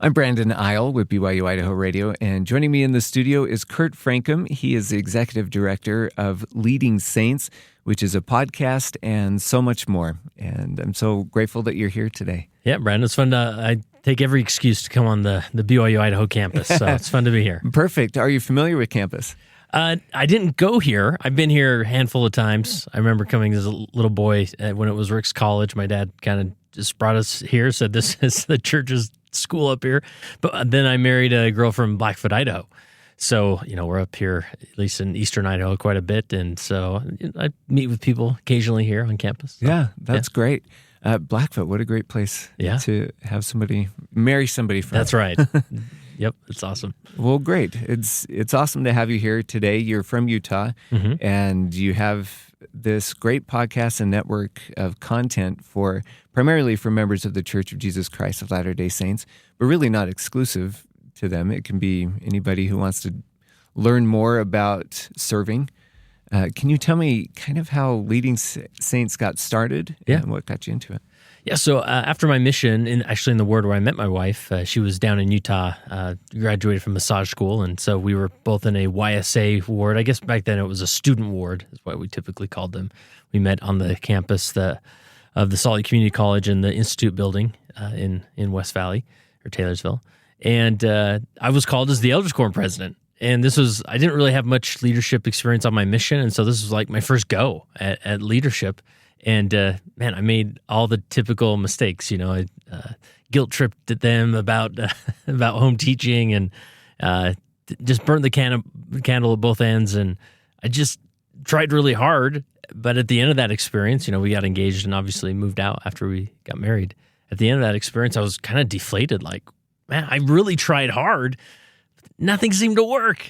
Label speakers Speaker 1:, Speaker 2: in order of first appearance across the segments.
Speaker 1: I'm Brandon Isle with BYU-Idaho Radio, and joining me in the studio is Kurt Francom. He is the Executive Director of Leading Saints, which is a podcast and so much more. And I'm so grateful that you're here today.
Speaker 2: Yeah, Brandon, it's fun I take every excuse to come on the BYU-Idaho campus, so it's fun to be here.
Speaker 1: Perfect. Are you familiar with campus?
Speaker 2: I didn't go here. I've been here a handful of times. I remember coming as a little boy when it was Rick's College. My dad kind of just brought us here, said this is the church's school up here. But then I married a girl from Blackfoot, Idaho. So, we're up here, at least in eastern Idaho, quite a bit. And so I meet with people occasionally here on campus. So,
Speaker 1: that's great. Blackfoot, what a great place to have marry somebody from.
Speaker 2: That's right. Yep, it's awesome.
Speaker 1: Well, great. It's awesome to have you here today. You're from Utah, and you have this great podcast and network of content primarily for members of the Church of Jesus Christ of Latter-day Saints, but really not exclusive to them. It can be anybody who wants to learn more about serving. Can you tell me kind of how Leading Saints got started and what got you into it?
Speaker 2: Yeah, so after my mission, in the ward where I met my wife, she was down in Utah, graduated from massage school, and so we were both in a YSA ward. I guess back then it was a student ward, is what we typically called them. We met on the campus of the Salt Lake Community College in the Institute building in West Valley, or Taylorsville, and I was called as the Elders Quorum president. And I didn't really have much leadership experience on my mission, and so this was like my first go at leadership. And I made all the typical mistakes. I guilt tripped at them about home teaching, and just burnt the candle at both ends. And I just tried really hard. But at the end of that experience, we got engaged and obviously moved out after we got married. At the end of that experience, I was kind of deflated. Like, man, I really tried hard. Nothing seemed to work.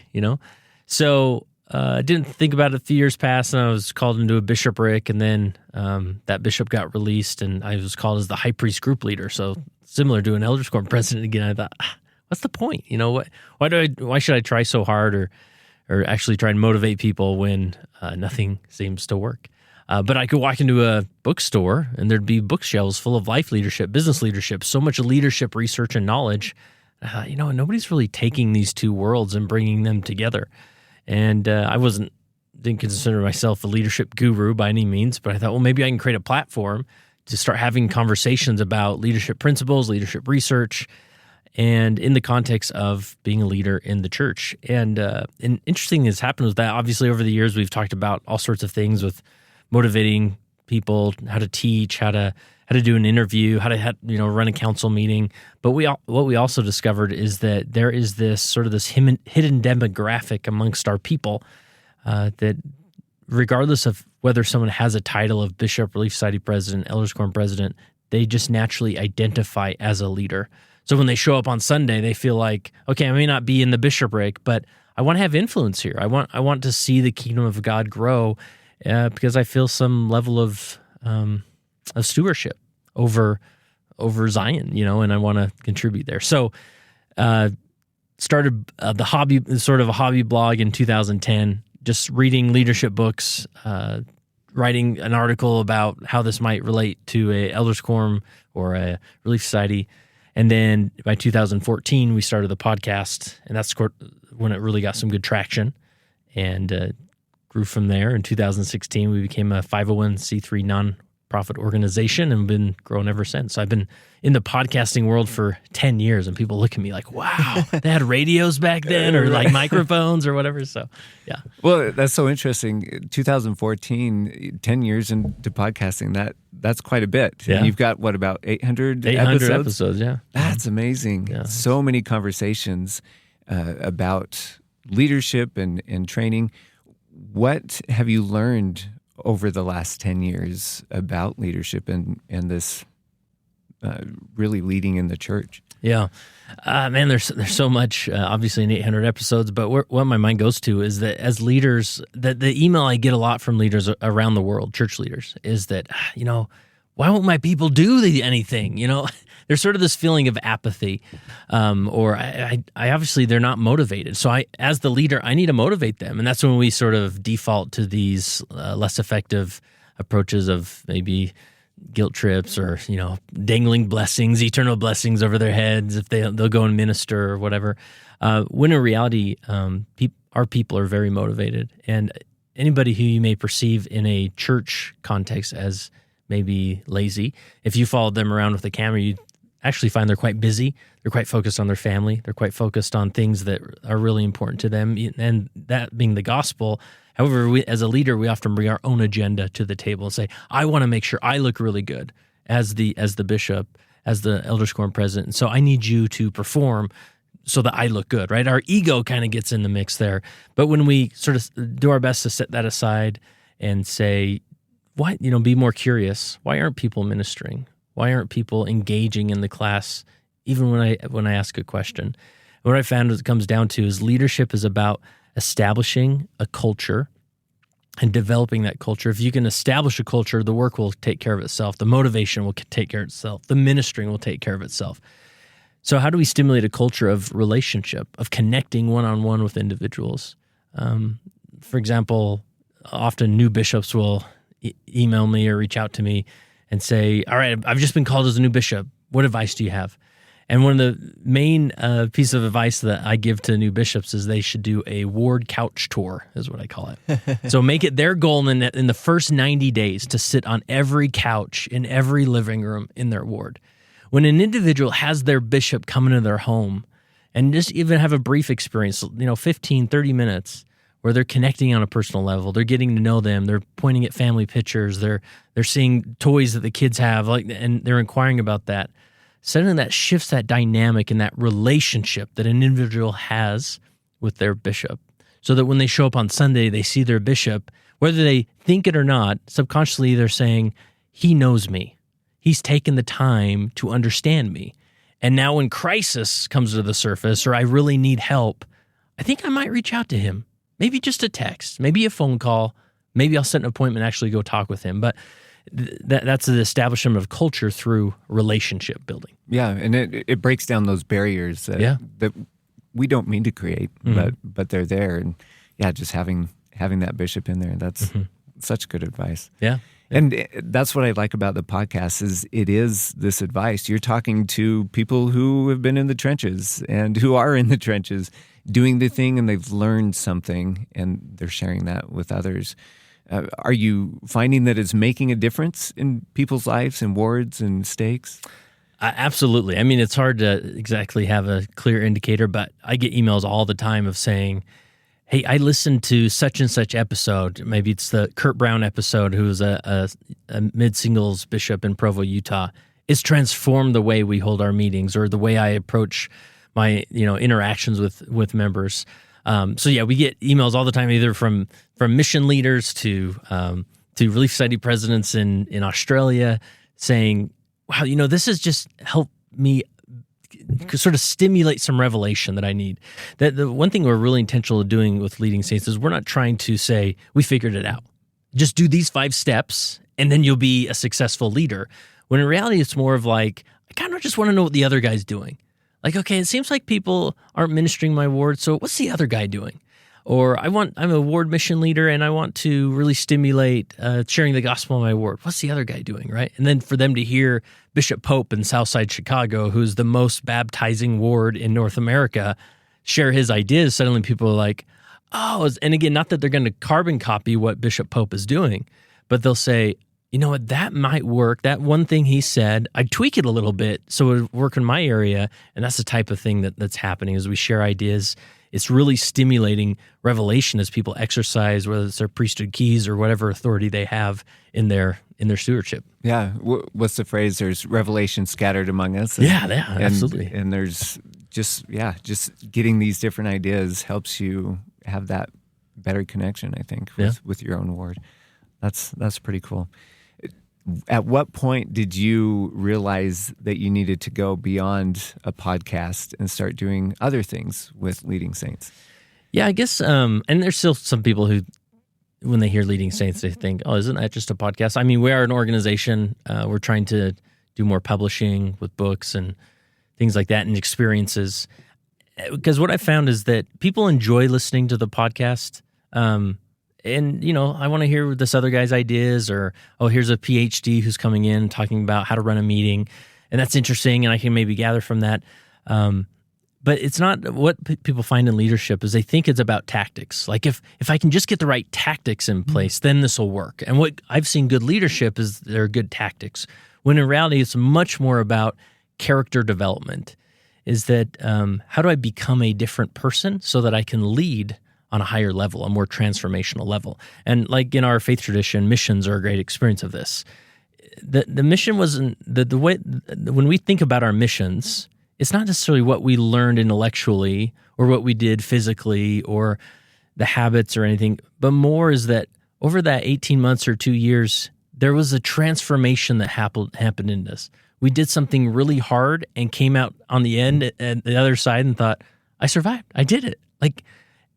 Speaker 2: So. I didn't think about it. A few years passed, and I was called into a bishopric, and then that bishop got released, and I was called as the high priest group leader. So similar to an Elders Quorum president again. I thought, what's the point? Why should I try so hard, or actually try and motivate people when nothing seems to work? But I could walk into a bookstore, and there'd be bookshelves full of life leadership, business leadership, so much leadership research and knowledge. I thought, nobody's really taking these two worlds and bringing them together. And I didn't consider myself a leadership guru by any means, but I thought, well, maybe I can create a platform to start having conversations about leadership principles, leadership research, and in the context of being a leader in the church. And an interesting thing has happened with that. Obviously, over the years, we've talked about all sorts of things with motivating people, how to teach, how to do an interview, how to run a council meeting. But what we also discovered is that there is this hidden demographic amongst our people that regardless of whether someone has a title of bishop, relief society president, elders quorum president, they just naturally identify as a leader. So when they show up on Sunday, they feel like, okay, I may not be in the bishopric, but I want to have influence here. I want to see the kingdom of God grow because I feel some level of stewardship over Zion, and I want to contribute there. So, started the hobby, sort of a hobby blog in 2010, just reading leadership books, writing an article about how this might relate to a elders quorum or a relief society. And then by 2014, we started the podcast, and that's when it really got some good traction and grew from there. In 2016, we became a 501c3 nonprofit organization and been growing ever since. So I've been in the podcasting world for 10 years, and people look at me like, wow, they had radios back then or like microphones or whatever. So, yeah.
Speaker 1: Well, that's so interesting. 2014, 10 years into podcasting, that's quite a bit.
Speaker 2: Yeah.
Speaker 1: And you've got, about 800
Speaker 2: episodes, yeah.
Speaker 1: That's amazing. Yeah. So many conversations about leadership and training. What have you learned over the last 10 years about leadership and this really leading in the church?
Speaker 2: Yeah. Man, there's so much, obviously in 800 episodes, but what my mind goes to is that as leaders, the email I get a lot from leaders around the world, church leaders, is that, why won't my people do anything? There's sort of this feeling of apathy, or I obviously they're not motivated. So as the leader, I need to motivate them. And that's when we sort of default to these less effective approaches of maybe guilt trips or, dangling blessings, eternal blessings over their heads if they'll go and minister or whatever. When in reality, our people are very motivated. And anybody who you may perceive in a church context as maybe lazy, if you followed them around with a camera, you actually find they're quite busy. They're quite focused on their family. They're quite focused on things that are really important to them, and that being the gospel. However, as a leader, we often bring our own agenda to the table and say, I want to make sure I look really good as the bishop, as the elders quorum president. And so I need you to perform so that I look good, right? Our ego kind of gets in the mix there. But when we sort of do our best to set that aside and say, why, be more curious. Why aren't people ministering? Why aren't people engaging in the class, even when I ask a question? What I found it comes down to is leadership is about establishing a culture and developing that culture. If you can establish a culture, the work will take care of itself. The motivation will take care of itself. The ministering will take care of itself. So how do we stimulate a culture of relationship, of connecting one-on-one with individuals? For example, often new bishops will email me or reach out to me and say, all right, I've just been called as a new bishop. What advice do you have? And one of the main pieces of advice that I give to new bishops is they should do a ward couch tour, is what I call it. So make it their goal in the first 90 days to sit on every couch in every living room in their ward. When an individual has their bishop come into their home and just even have a brief experience, 15, 30 minutes, where they're connecting on a personal level, they're getting to know them, they're pointing at family pictures, they're seeing toys that the kids have, and they're inquiring about that. Suddenly that shifts that dynamic and that relationship that an individual has with their bishop, so that when they show up on Sunday, they see their bishop, whether they think it or not, subconsciously they're saying, he knows me. He's taken the time to understand me. And now when crisis comes to the surface or I really need help, I think I might reach out to him. Maybe just a text, maybe a phone call, maybe I'll set an appointment and actually go talk with him. But that's the establishment of culture through relationship building.
Speaker 1: Yeah, and it breaks down those barriers that we don't mean to create, but they're there. And just having that bishop in there, that's such good advice.
Speaker 2: Yeah.
Speaker 1: And that's what I like about the podcast is it is this advice. You're talking to people who have been in the trenches and who are in the trenches doing the thing, and they've learned something, and they're sharing that with others. Are you finding that it's making a difference in people's lives and wards and stakes?
Speaker 2: Absolutely. I mean, it's hard to exactly have a clear indicator, but I get emails all the time of saying, hey, I listened to such and such episode. Maybe it's the Kurt Brown episode, who's a mid-singles bishop in Provo, Utah. It's transformed the way we hold our meetings or the way I approach my interactions with members. So we get emails all the time, either from mission leaders to Relief Society presidents in Australia, saying, "Wow, this has just helped me sort of stimulate some revelation that I need." That the one thing we're really intentional doing with leading saints is we're not trying to say we figured it out. Just do these 5 steps and then you'll be a successful leader. When in reality, it's more of like, I kind of just want to know what the other guy's doing. Like, okay, it seems like people aren't ministering my ward, so what's the other guy doing? Or I'm a ward mission leader and I want to really stimulate sharing the gospel in my ward. What's the other guy doing, right? And then for them to hear Bishop Pope in Southside Chicago, who's the most baptizing ward in North America, share his ideas, suddenly people are like, oh, and again, not that they're going to carbon copy what Bishop Pope is doing, but they'll say, you know what, that might work. That one thing he said, I'd tweak it a little bit so it would work in my area. And that's the type of thing that's happening as we share ideas. It's really stimulating revelation as people exercise, whether it's their priesthood keys or whatever authority they have in their stewardship.
Speaker 1: Yeah. What's the phrase? There's revelation scattered among us.
Speaker 2: Absolutely.
Speaker 1: And there's just getting these different ideas helps you have that better connection, I think, with your own ward. That's pretty cool. At what point did you realize that you needed to go beyond a podcast and start doing other things with leading saints?
Speaker 2: Yeah, I guess, and there's still some people who, when they hear leading saints, they think, oh, isn't that just a podcast? I mean, we are an organization. We're trying to do more publishing with books and things like that and experiences. Because what I found is that people enjoy listening to the podcast, And, I want to hear this other guy's ideas, or, oh, here's a PhD who's coming in talking about how to run a meeting. And that's interesting, and I can maybe gather from that. But it's not what people find in leadership is they think it's about tactics. Like if I can just get the right tactics in place, then this will work. And what I've seen good leadership is there are good tactics. When in reality, it's much more about character development. Is that how do I become a different person so that I can lead on a higher level, a more transformational level? And like in our faith tradition, missions are a great experience of this. The mission wasn't the way when we think about our missions. It's not necessarily what we learned intellectually or what we did physically or the habits or anything, but more is that over that 18 months or 2 years, there was a transformation that happened in us. We did something really hard and came out on the end at the other side and thought, I survived. I did it.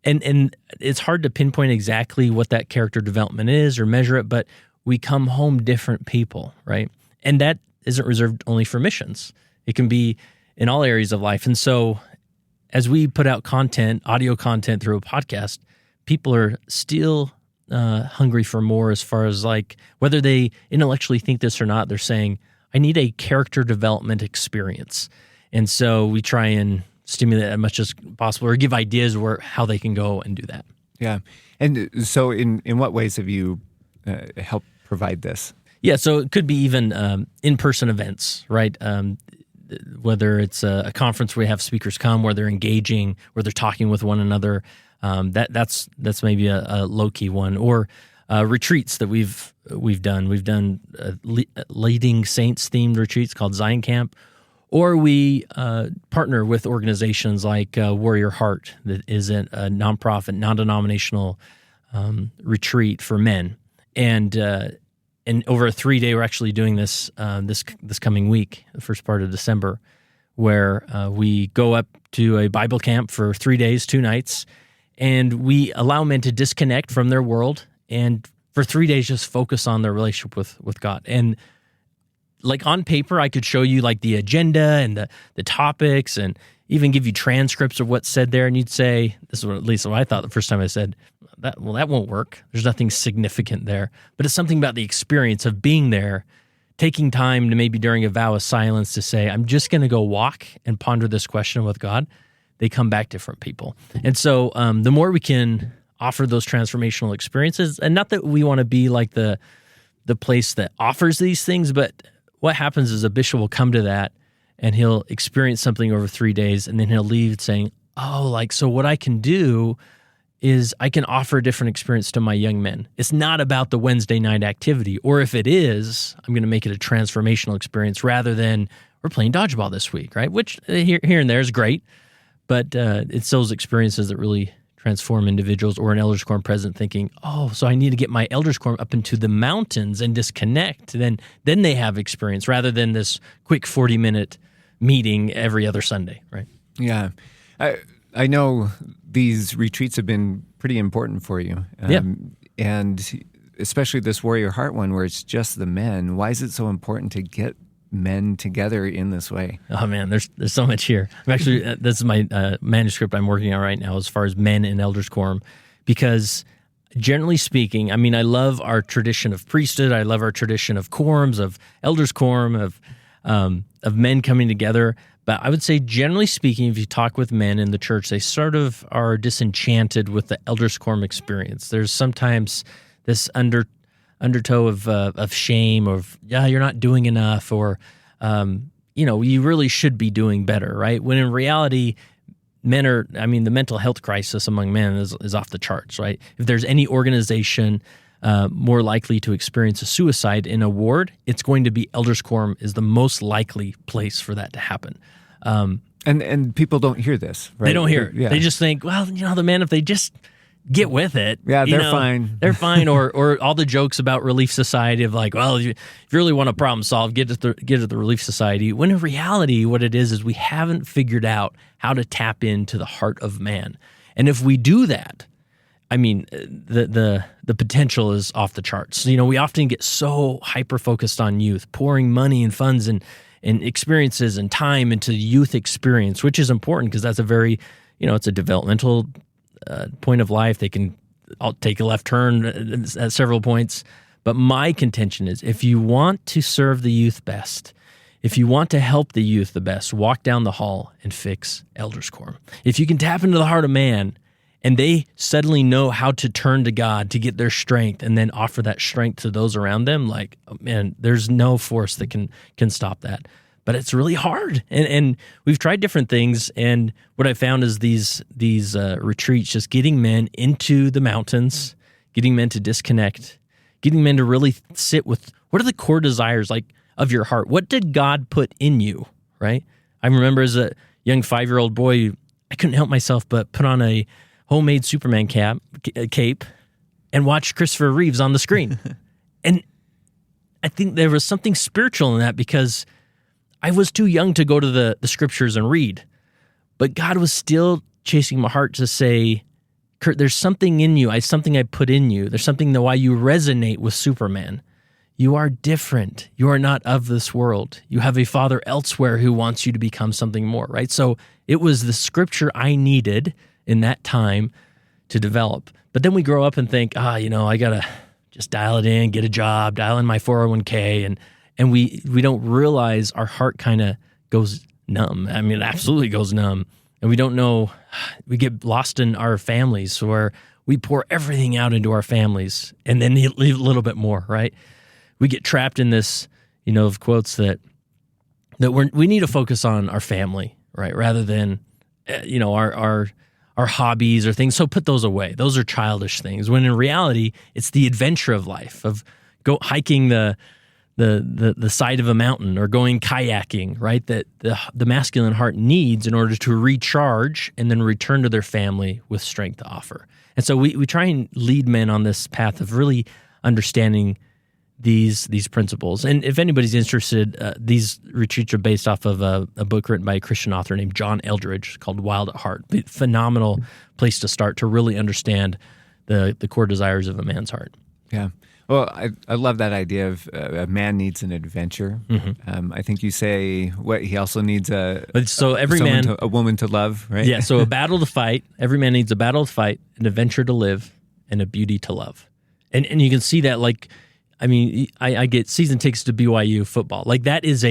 Speaker 2: And it's hard to pinpoint exactly what that character development is or measure it, but we come home different people, right? And that isn't reserved only for missions. It can be in all areas of life. And so as we put out content, audio content through a podcast, people are still hungry for more as far as like whether they intellectually think this or not, they're saying, I need a character development experience. And so we try and stimulate as much as possible or give ideas how they can go and do that.
Speaker 1: Yeah. And so in what ways have you helped provide this?
Speaker 2: Yeah, so it could be even in-person events, right? Whether it's a conference where we have speakers come, where they're engaging, where they're talking with one another, that's maybe a low-key one. Or retreats that we've done. We've done leading saints-themed retreats called Zion Camp. Or we partner with organizations like Warrior Heart, that is a nonprofit, non-denominational retreat for men. And over a 3-day, we're actually doing this this coming week, the first part of December, where we go up to a Bible camp for 3 days, 2 nights, and we allow men to disconnect from their world and for 3 days just focus on their relationship with God. And like on paper, I could show you like the agenda and the topics and even give you transcripts of what's said there, and you'd say, this is what at least what I thought the first time I said, that won't work. There's nothing significant there. But it's something about the experience of being there, taking time to maybe during a vow of silence to say, I'm just going to go walk and ponder this question with God. They come back different people. And so the more we can offer those transformational experiences, and not that we want to be like the place that offers these things, but what happens is a bishop will come to that and he'll experience something over 3 days, and then he'll leave saying, so what I can do is I can offer a different experience to my young men. It's not about the Wednesday night activity, or if it is, I'm going to make it a transformational experience rather than we're playing dodgeball this week, right? Which here and there is great, but it's those experiences that really transform individuals, or an elders quorum president thinking, so I need to get my elders quorum up into the mountains and disconnect. Then they have experience rather than this quick 40-minute meeting every other Sunday, right?
Speaker 1: Yeah. I know these retreats have been pretty important for you. And especially this Warrior Heart one where it's just the men. Why is it so important to get men together in this way?
Speaker 2: Oh man, there's so much here. I'm actually, this is my manuscript I'm working on right now as far as men in elders quorum, because generally speaking, I mean, I love our tradition of priesthood. I love our tradition of quorums, of elders quorum, of men coming together. But I would say, generally speaking, if you talk with men in the church, they sort of are disenchanted with the elders quorum experience. There's sometimes this undertow of shame, of you're not doing enough, or you really should be doing better, right? When in reality, the mental health crisis among men is off the charts, right? If there's any organization more likely to experience a suicide in a ward, it's going to be elders quorum is the most likely place for that to happen.
Speaker 1: And people don't hear this, right?
Speaker 2: They don't hear it. Yeah. They just think, the men, if they just get with it,
Speaker 1: they're fine.
Speaker 2: They're fine. Or all the jokes about Relief Society of like, if you really want a problem solved, get to the Relief Society. When in reality, what it is we haven't figured out how to tap into the heart of man. And if we do that, the potential is off the charts. We often get so hyper-focused on youth, pouring money and funds and experiences and time into youth experience, which is important because that's a very, it's a developmental point of life. They can I'll take a left turn at several points. But my contention is, if you want to serve the youth best, if you want to help the youth the best, walk down the hall and fix elders quorum. If you can tap into the heart of man and they suddenly know how to turn to God to get their strength and then offer that strength to those around them, like, man, there's no force that can stop that. But it's really hard. And we've tried different things. And what I found is these retreats, just getting men into the mountains, getting men to disconnect, getting men to really sit with what are the core desires like of your heart. What did God put in you, right? I remember as a young 5-year-old boy, I couldn't help myself but put on a homemade Superman cape and watch Christopher Reeves on the screen. And I think there was something spiritual in that because I was too young to go to the scriptures and read. But God was still chasing my heart to say, Kurt, there's something in you. Something I put in you. There's something that why you resonate with Superman. You are different. You are not of this world. You have a Father elsewhere who wants you to become something more, right? So it was the scripture I needed in that time to develop. But then we grow up and think, I got to just dial it in, get a job, dial in my 401k, and we don't realize our heart kind of goes numb. I mean, it absolutely goes numb. And we don't know, we get lost in our families where we pour everything out into our families and then leave a little bit more, right? We get trapped in this, of quotes that we need to focus on our family, right? Rather than, our hobbies or things. So put those away. Those are childish things. When in reality, it's the adventure of life, of hiking the side of a mountain or going kayaking, right? That the masculine heart needs in order to recharge and then return to their family with strength to offer. And so we try and lead men on this path of really understanding these principles. And if anybody's interested, these retreats are based off of a book written by a Christian author named John Eldredge called Wild at Heart. Phenomenal place to start to really understand the core desires of a man's heart.
Speaker 1: Yeah. Well, I love that idea of a man needs an adventure. Mm-hmm. I think you say he also needs a woman to love, right?
Speaker 2: Yeah, so a battle to fight. Every man needs a battle to fight, an adventure to live, and a beauty to love. And you can see that, like, I mean, I get season tickets to BYU football. Like, that is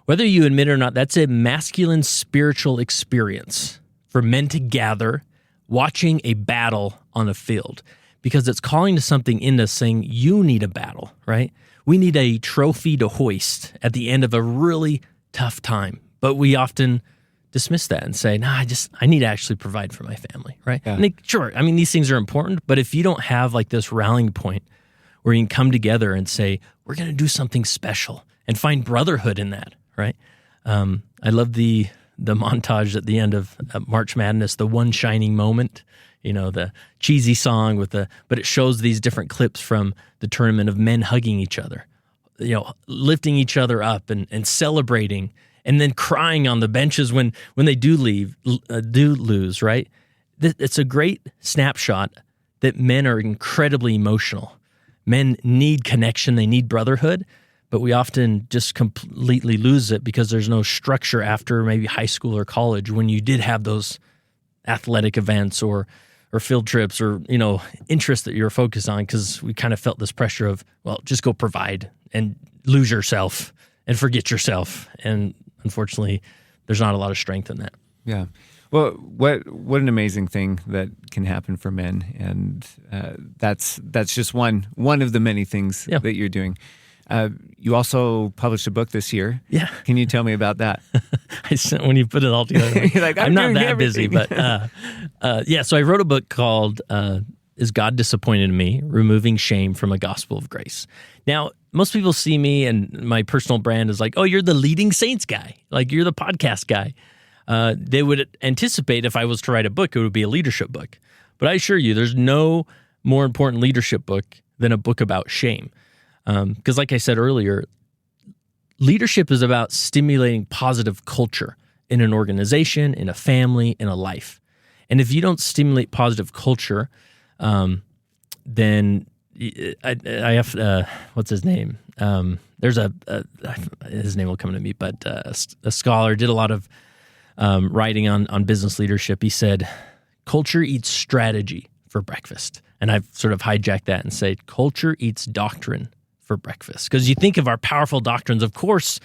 Speaker 2: whether you admit it or not, that's a masculine spiritual experience for men to gather watching a battle on a field. Because it's calling to something in us saying, you need a battle, right? We need a trophy to hoist at the end of a really tough time. But we often dismiss that and say, I need to actually provide for my family, right? Yeah. And sure, I mean, these things are important, but if you don't have like this rallying point where you can come together and say, we're going to do something special and find brotherhood in that, right? I love the montage at the end of March Madness, the one shining moment, the cheesy song but it shows these different clips from the tournament of men hugging each other, lifting each other up and celebrating, and then crying on the benches when they do lose, right? It's a great snapshot that men are incredibly emotional. Men need connection, they need brotherhood, but we often just completely lose it because there's no structure after maybe high school or college when you did have those athletic events or field trips or, interests that you're focused on, because we kind of felt this pressure of, well, just go provide and lose yourself and forget yourself. And unfortunately, there's not a lot of strength in that.
Speaker 1: Yeah. Well, what an amazing thing that can happen for men, and that's just one of the many things that you're doing. You also published a book this year.
Speaker 2: Yeah.
Speaker 1: Can you tell me about that?
Speaker 2: When you put it all together, you're like, I'm not that everything. Busy, but so I wrote a book called Is God Disappointed in Me? Removing Shame from a Gospel of Grace. Now, most people see me and my personal brand is like, oh, you're the leading saints guy. Like, you're the podcast guy. They would anticipate if I was to write a book, it would be a leadership book. But I assure you, there's no more important leadership book than a book about shame. Because like I said earlier, leadership is about stimulating positive culture in an organization, in a family, in a life. And if you don't stimulate positive culture, then I have, what's his name? There's his name will come to me, but a scholar did a lot of writing on business leadership. He said, culture eats strategy for breakfast. And I've sort of hijacked that and said, culture eats doctrine for breakfast. Because you think of our powerful doctrines, of course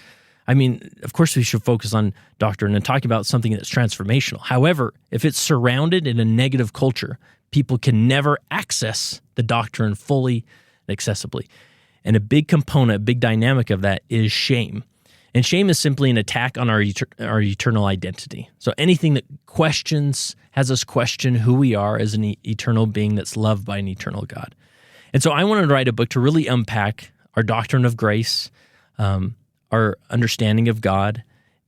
Speaker 2: we should focus on doctrine and talk about something that's transformational. However, if it's surrounded in a negative culture, people can never access the doctrine fully and accessibly. And a big component, a big dynamic of that is shame. And shame is simply an attack on our eternal identity. So anything that has us question who we are as an eternal being that's loved by an eternal God. And so I wanted to write a book to really unpack our doctrine of grace, our understanding of God,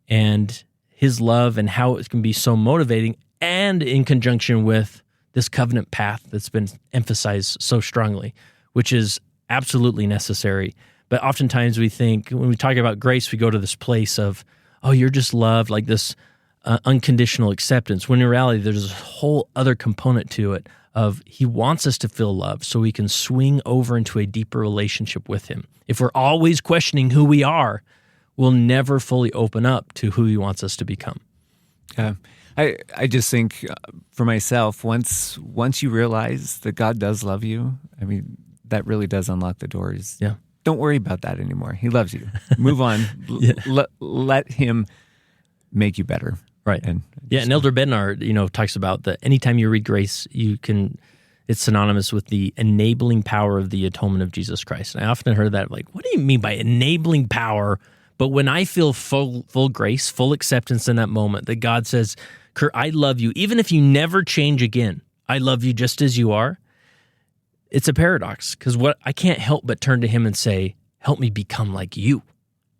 Speaker 2: and his love, and how it can be so motivating, and in conjunction with this covenant path that's been emphasized so strongly, which is absolutely necessary. But oftentimes we think, when we talk about grace, we go to this place of, oh, you're just loved, like this unconditional acceptance, when in reality there's a whole other component to it of he wants us to feel loved so we can swing over into a deeper relationship with him. If we're always questioning who we are, we'll never fully open up to who he wants us to become.
Speaker 1: I just think for myself, once you realize that God does love you, I mean, that really does unlock the doors.
Speaker 2: Yeah.
Speaker 1: Don't worry about that anymore. He loves you. Move on. Let him make you better.
Speaker 2: Right. And Elder Bednar, talks about that anytime you read grace, it's synonymous with the enabling power of the atonement of Jesus Christ. And I often heard that, like, what do you mean by enabling power? But when I feel full grace, full acceptance in that moment, that God says, Kurt, I love you. Even if you never change again, I love you just as you are. It's a paradox, because I can't help but turn to him and say, help me become like you.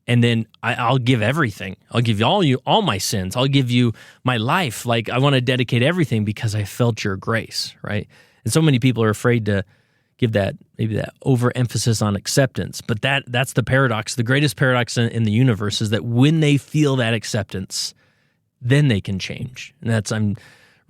Speaker 2: And then I'll give everything. I'll give you all my sins. I'll give you my life. Like, I want to dedicate everything because I felt your grace, right? And so many people are afraid to give that overemphasis on acceptance. But that's the paradox. The greatest paradox in the universe is that when they feel that acceptance, then they can change. And I'm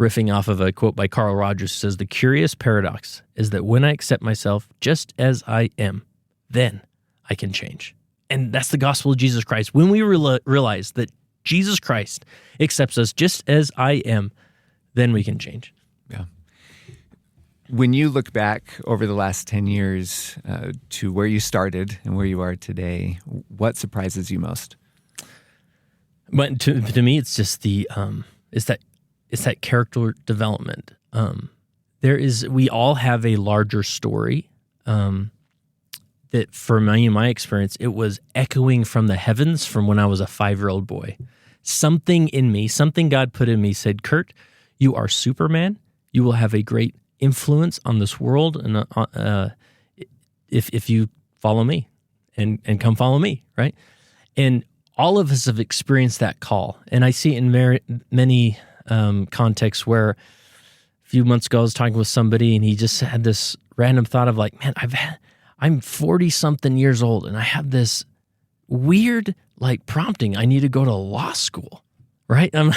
Speaker 2: riffing off of a quote by Carl Rogers, who says, the curious paradox is that when I accept myself just as I am, then I can change. And that's the gospel of Jesus Christ. When we realize that Jesus Christ accepts us just as I am, then we can change.
Speaker 1: Yeah. When you look back over the last 10 years to where you started and where you are today, what surprises you most?
Speaker 2: But to me, it's just it's that character development. We all have a larger story. That for me, in my experience, it was echoing from the heavens from when I was a 5-year-old boy. Something in me, something God put in me said, Kurt, you are Superman. You will have a great influence on this world, and if you follow me and come follow me, right? And all of us have experienced that call. And I see it in many contexts where a few months ago I was talking with somebody, and he just had this random thought of like, man, I'm 40-something years old, and I have this weird prompting. I need to go to law school, right? And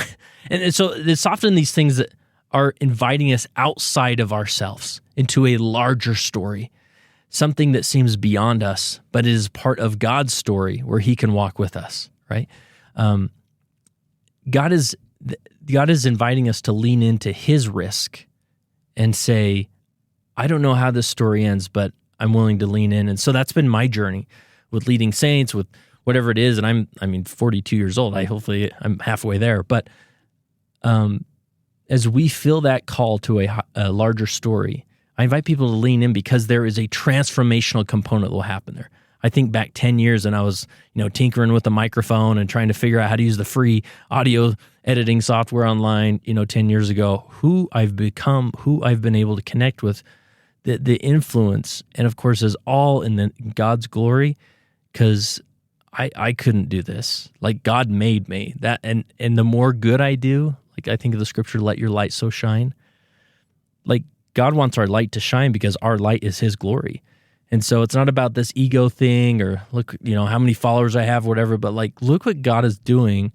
Speaker 2: so it's often these things that are inviting us outside of ourselves into a larger story, something that seems beyond us, but is part of God's story where he can walk with us, right? God is inviting us to lean into his risk and say, I don't know how this story ends, but I'm willing to lean in. And so that's been my journey with leading saints, with whatever it is. And I'm 42 years old. Hopefully I'm halfway there. But as we feel that call to a larger story, I invite people to lean in because there is a transformational component that will happen there. I think back 10 years and I was, tinkering with the microphone and trying to figure out how to use the free audio editing software online, 10 years ago, who I've become, who I've been able to connect with, the influence, and of course, is all in God's glory, because I couldn't do this. Like, God made me. That and the more good I do, like I think of the scripture, let your light so shine. Like, God wants our light to shine because our light is his glory. And so it's not about this ego thing or look, how many followers I have, whatever, but look what God is doing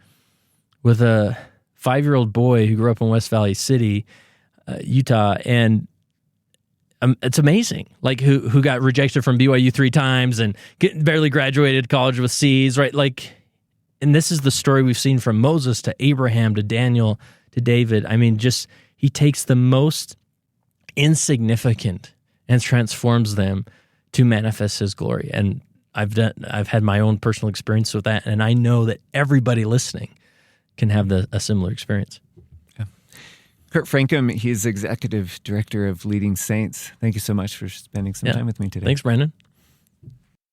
Speaker 2: with a 5-year-old boy who grew up in West Valley City, Utah, and it's amazing. Who got rejected from BYU 3 times and barely graduated college with C's, right? And this is the story we've seen from Moses to Abraham to Daniel to David. I mean, he takes the most insignificant and transforms them to manifest His glory. And I've had my own personal experience with that, and I know that everybody listening can have a similar experience.
Speaker 1: Yeah. Kurt Francom, he's Executive Director of Leading Saints. Thank you so much for spending some time with me today.
Speaker 2: Thanks, Brandon.